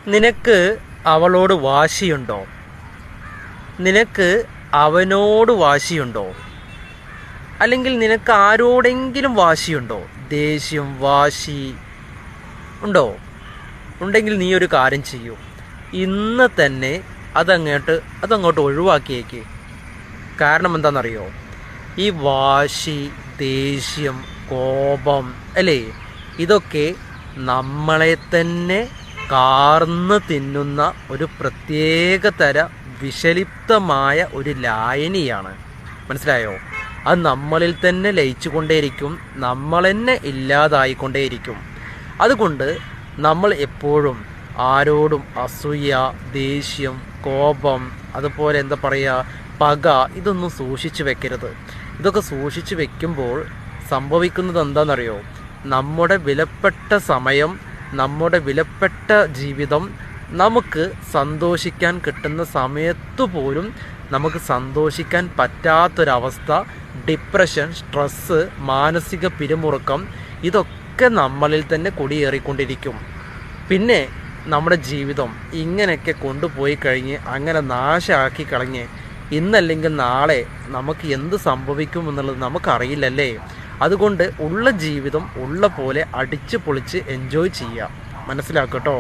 നിനക്ക് അവളോട് വാശിയുണ്ടോ? നിനക്ക് അവനോട് വാശിയുണ്ടോ? അല്ലെങ്കിൽ നിനക്ക് ആരോടെങ്കിലും വാശിയുണ്ടോ? ദേഷ്യം, വാശി ഉണ്ടോ? ഉണ്ടെങ്കിൽ നീ ഒരു കാര്യം ചെയ്യൂ, ഇന്ന് തന്നെ അതങ്ങോട്ട് ഒഴിവാക്കിയേക്ക്. കാരണം എന്താണെന്നറിയോ? ഈ വാശി, ദേഷ്യം, കോപം അല്ലേ, ഇതൊക്കെ നമ്മളെ തന്നെ കാർന്ന് തിന്നുന്ന ഒരു പ്രത്യേക തര വിഷലിപ്തമായ ഒരു ലായനിയാണ്. മനസ്സിലായോ? അത് നമ്മളിൽ തന്നെ ലയിച്ചു കൊണ്ടേയിരിക്കും, നമ്മൾ തന്നെ ഇല്ലാതായിക്കൊണ്ടേയിരിക്കും. അതുകൊണ്ട് നമ്മൾ എപ്പോഴും ആരോടും അസൂയ, ദേഷ്യം, കോപം, അതുപോലെ എന്താ പറയുക, പക, ഇതൊന്നും സൂക്ഷിച്ചു വെക്കരുത്. ഇതൊക്കെ സൂക്ഷിച്ചു വെക്കുമ്പോൾ സംഭവിക്കുന്നത് എന്താണെന്നറിയോ? നമ്മുടെ വിലപ്പെട്ട സമയം, നമ്മുടെ വിലപ്പെട്ട ജീവിതം നമുക്ക് സന്തോഷിക്കാൻ കിട്ടുന്ന സമയത്തു പോലും നമുക്ക് സന്തോഷിക്കാൻ പറ്റാത്തൊരവസ്ഥ, ഡിപ്രഷൻ, സ്ട്രെസ്സ്, മാനസിക പിരിമുറുക്കം, ഇതൊക്കെ നമ്മളിൽ തന്നെ കുടിയേറിക്കൊണ്ടിരിക്കും. പിന്നെ നമ്മുടെ ജീവിതം ഇങ്ങനെയൊക്കെ കൊണ്ടുപോയി കഴിഞ്ഞ് അങ്ങനെ നാശമാക്കി കളഞ്ഞ് ഇന്നല്ലെങ്കിൽ നാളെ നമുക്ക് എന്ത് സംഭവിക്കും എന്നുള്ളത് നമുക്കറിയില്ലല്ലേ. അതുകൊണ്ട് ഉള്ള ജീവിതം ഉള്ള പോലെ അടിച്ച് പൊളിച്ച് എൻജോയ് ചെയ്യുക. മനസ്സിലാക്കട്ടോ.